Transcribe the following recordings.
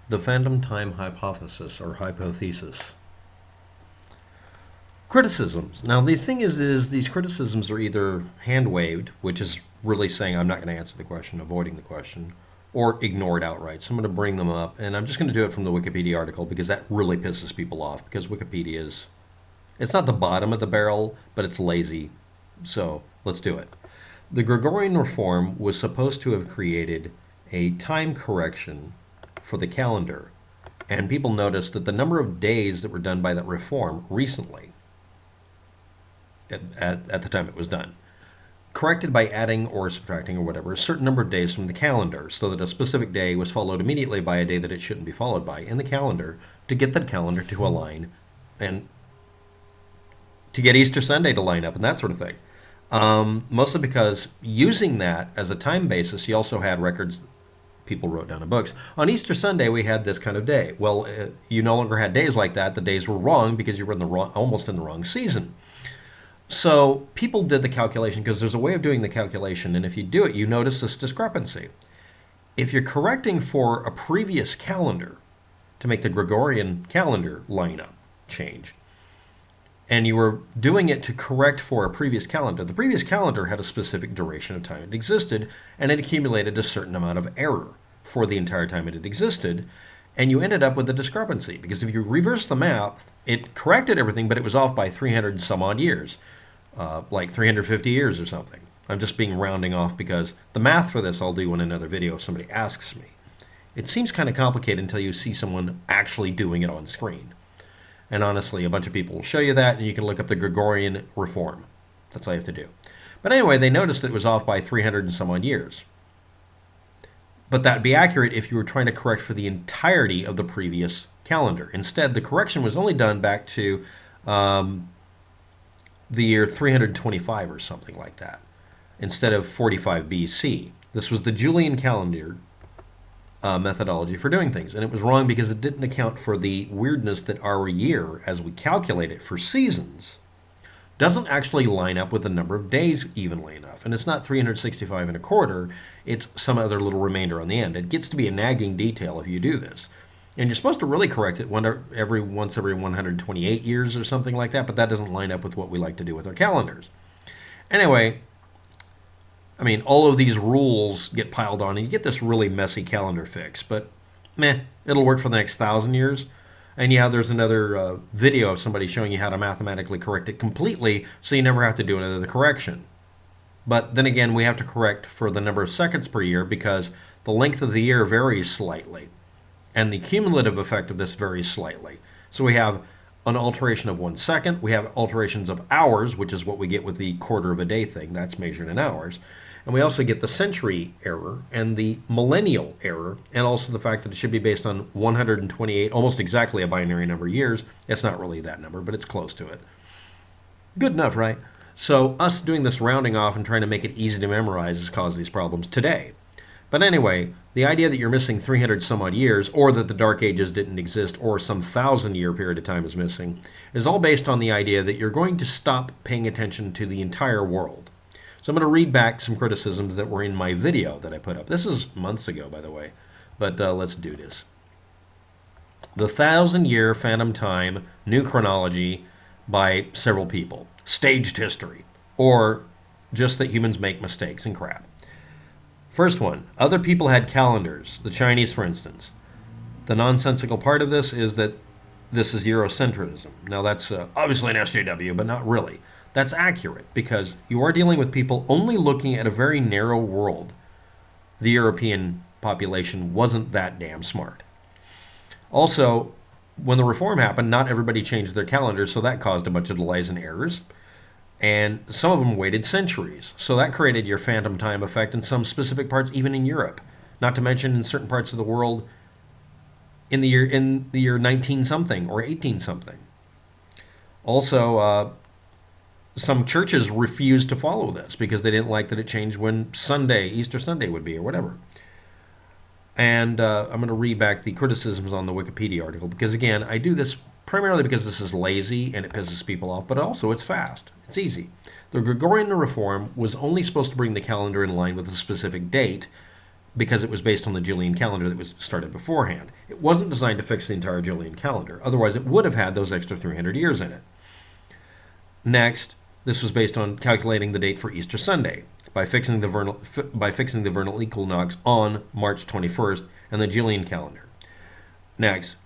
The phantom time hypothesis or hypothesis. Criticisms. Now, the thing is these criticisms are either hand-waved, which is really saying I'm not going to answer the question, avoiding the question, or ignored outright. So I'm going to bring them up, and I'm just going to do it from the Wikipedia article because that really pisses people off, because Wikipedia is, it's not the bottom of the barrel, but it's lazy. So let's do it. The Gregorian reform was supposed to have created a time correction for the calendar, and people noticed that the number of days that were done by that reform recently, at the time it was done, corrected by adding or subtracting or whatever a certain number of days from the calendar, so that a specific day was followed immediately by a day that it shouldn't be followed by in the calendar, to get the calendar to align and to get Easter Sunday to line up and that sort of thing. Mostly because using that as a time basis, you also had records people wrote down in books. On Easter Sunday, we had this kind of day. Well, you no longer had days like that. The days were wrong because you were in the wrong, almost in the wrong season. So people did the calculation because there's a way of doing the calculation, and if you do it, you notice this discrepancy. If you're correcting for a previous calendar to make the Gregorian calendar line up, change, and you were doing it to correct for a previous calendar, the previous calendar had a specific duration of time it existed, and it accumulated a certain amount of error for the entire time it had existed, and you ended up with a discrepancy, because if you reverse the math, it corrected everything, but it was off by 300 and some odd years, like 350 years or something. I'm just being rounding off because the math for this I'll do in another video if somebody asks me. It seems kind of complicated until you see someone actually doing it on screen. And honestly, a bunch of people will show you that, and you can look up the Gregorian reform. That's all you have to do. But anyway, they noticed that it was off by 300 and some odd years. But that'd be accurate if you were trying to correct for the entirety of the previous calendar. Instead, the correction was only done back to the year 325 or something like that, instead of 45 BC. This was the Julian calendar methodology for doing things, and it was wrong because it didn't account for the weirdness that our year, as we calculate it for seasons, doesn't actually line up with the number of days evenly enough. And it's not 365 and a quarter, it's some other little remainder on the end. It gets to be a nagging detail if you do this. And you're supposed to really correct it once every 128 years or something like that, but that doesn't line up with what we like to do with our calendars. Anyway, I mean, all of these rules get piled on, and you get this really messy calendar fix. But, meh, it'll work for the next 1,000 years. And yeah, there's another video of somebody showing you how to mathematically correct it completely, so you never have to do another correction. But then again, we have to correct for the number of seconds per year because the length of the year varies slightly. And the cumulative effect of this varies slightly. So we have an alteration of 1 second. We have alterations of hours, which is what we get with the quarter of a day thing. That's measured in hours. And we also get the century error and the millennial error, and also the fact that it should be based on 128, almost exactly a binary number of years. It's not really that number, but it's close to it. Good enough, right? So us doing this rounding off and trying to make it easy to memorize has caused these problems today. But anyway, the idea that you're missing 300 some odd years, or that the Dark Ages didn't exist, or some 1,000-year period of time is missing, is all based on the idea that you're going to stop paying attention to the entire world. So I'm going to read back some criticisms that were in my video that I put up. This is months ago, by the way, but let's do this. The 1,000-Year Phantom Time, New Chronology, by several people. Staged history, or just that humans make mistakes and crap. First one, other people had calendars, the Chinese for instance. The nonsensical part of this is that this is Eurocentrism. Now that's obviously an SJW, but not really. That's accurate because you are dealing with people only looking at a very narrow world. The European population wasn't that damn smart. Also, when the reform happened, not everybody changed their calendars, so that caused a bunch of delays and errors. And some of them waited centuries. So that created your phantom time effect in some specific parts, even in Europe. Not to mention in certain parts of the world in the year 19-something or 18-something. Also, some churches refused to follow this because they didn't like that it changed when Sunday, Easter Sunday would be or whatever. And I'm going to read back the criticisms on the Wikipedia article because, again, I do this primarily because this is lazy and it pisses people off, but also it's fast. It's easy. The Gregorian reform was only supposed to bring the calendar in line with a specific date, because it was based on the Julian calendar that was started beforehand. It wasn't designed to fix the entire Julian calendar. Otherwise, it would have had those extra 300 years in it. Next, this was based on calculating the date for Easter Sunday by fixing the vernal equinox on March 21st and the Julian calendar. Next,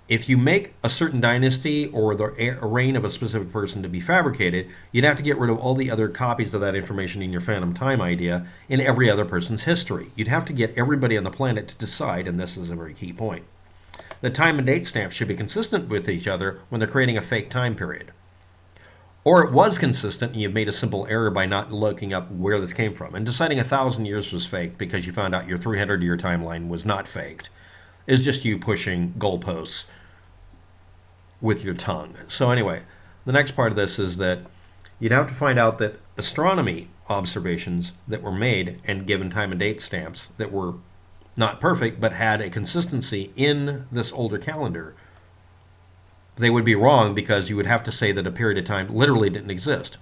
if you make a certain dynasty or the reign of a specific person to be fabricated, you'd have to get rid of all the other copies of that information in your phantom time idea in every other person's history. You'd have to get everybody on the planet to decide, and this is a very key point, that time and date stamps should be consistent with each other when they're creating a fake time period. Or it was consistent and you've made a simple error by not looking up where this came from. And deciding 1,000 years was faked because you found out your 300-year timeline was not faked is just you pushing goalposts with your tongue. So anyway, the next part of this is that you'd have to find out that astronomy observations that were made and given time and date stamps that were not perfect but had a consistency in this older calendar, they would be wrong because you would have to say that a period of time literally didn't exist.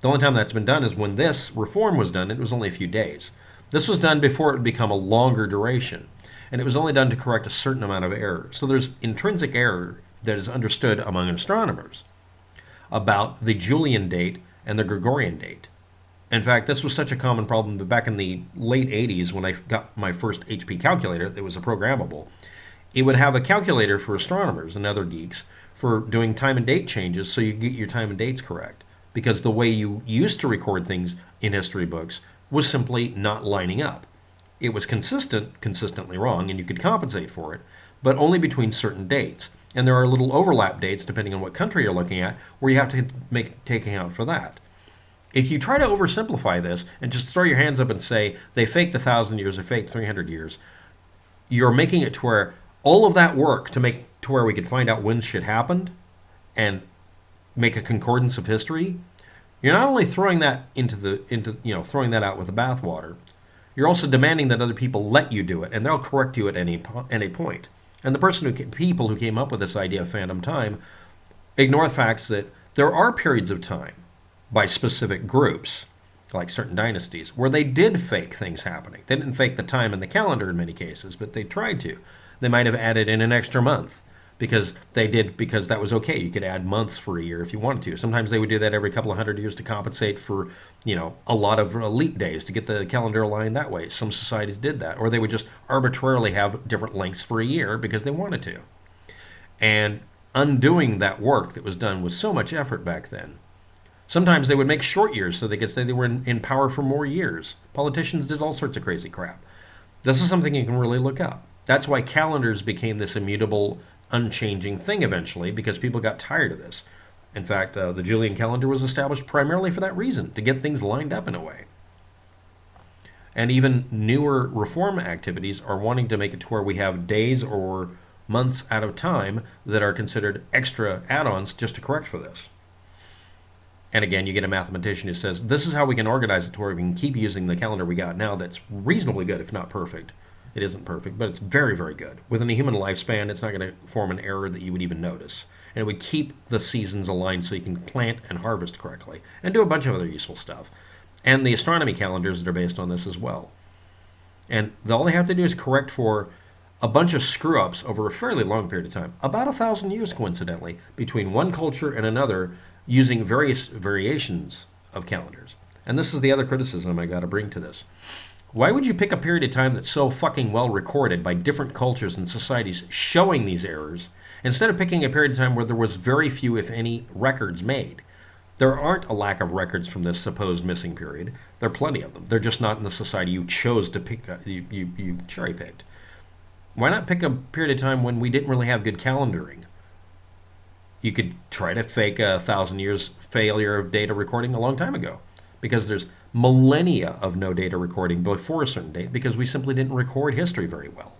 The only time that's been done is when this reform was done. It was only a few days. This was done before it would become a longer duration, and it was only done to correct a certain amount of error. So there's intrinsic error that is understood among astronomers about the Julian date and the Gregorian date. In fact, this was such a common problem that back in the late 80s when I got my first HP calculator that was a programmable, it would have a calculator for astronomers and other geeks for doing time and date changes so you get your time and dates correct. Because the way you used to record things in history books was simply not lining up. It was consistently wrong, and you could compensate for it, but only between certain dates. And there are little overlap dates, depending on what country you're looking at, where you have to take account for that. If you try to oversimplify this and just throw your hands up and say, they faked 1,000 years or faked 300 years, you're making it to where all of that work to make to where we could find out when shit happened and make a concordance of history, you're not only throwing that throwing that out with the bathwater, you're also demanding that other people let you do it, and they'll correct you at any point. And the people who came up with this idea of phantom time ignore the facts that there are periods of time by specific groups, like certain dynasties, where they did fake things happening. They didn't fake the time in the calendar in many cases, but they tried to. They might have added in an extra month because that was okay. You could add months for a year if you wanted to. Sometimes they would do that every couple of hundred years to compensate for, a lot of elite days to get the calendar aligned that way. Some societies did that. Or they would just arbitrarily have different lengths for a year because they wanted to. And undoing that work that was done was so much effort back then. Sometimes they would make short years so they could say they were in power for more years. Politicians did all sorts of crazy crap. This is something you can really look up. That's why calendars became this immutable, unchanging thing eventually, because people got tired of this. In fact, the Julian calendar was established primarily for that reason, to get things lined up in a way. And even newer reform activities are wanting to make it to where we have days or months out of time that are considered extra add-ons just to correct for this. And again, you get a mathematician who says, this is how we can organize it to where we can keep using the calendar we got now that's reasonably good, if not perfect. It isn't perfect, but it's very, very good. Within a human lifespan, it's not going to form an error that you would even notice. And it would keep the seasons aligned so you can plant and harvest correctly and do a bunch of other useful stuff. And the astronomy calendars that are based on this as well. And all they have to do is correct for a bunch of screw-ups over a fairly long period of time, about 1,000 years coincidentally, between one culture and another using various variations of calendars. And this is the other criticism I got to bring to this. Why would you pick a period of time that's so fucking well recorded by different cultures and societies showing these errors, instead of picking a period of time where there was very few, if any, records made? There aren't a lack of records from this supposed missing period. There are plenty of them. They're just not in the society you chose to pick, you cherry-picked. Why not pick a period of time when we didn't really have good calendaring? You could try to fake 1,000 years failure of data recording a long time ago, because there's millennia of no data recording before a certain date because we simply didn't record history very well.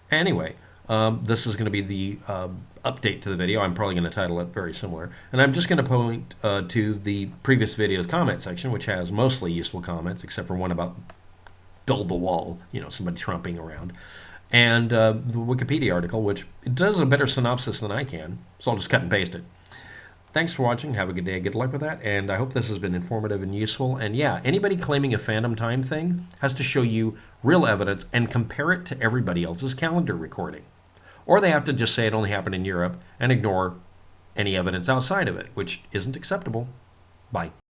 Anyway, this is going to be the update to the video. I'm probably going to title it very similar. And I'm just going to point to the previous video's comment section, which has mostly useful comments, except for one about build the wall, somebody trumping around. And the Wikipedia article, which does a better synopsis than I can, so I'll just cut and paste it. Thanks for watching. Have a good day. Good luck with that. And I hope this has been informative and useful. And yeah, anybody claiming a phantom time thing has to show you real evidence and compare it to everybody else's calendar recording. Or they have to just say it only happened in Europe and ignore any evidence outside of it, which isn't acceptable. Bye.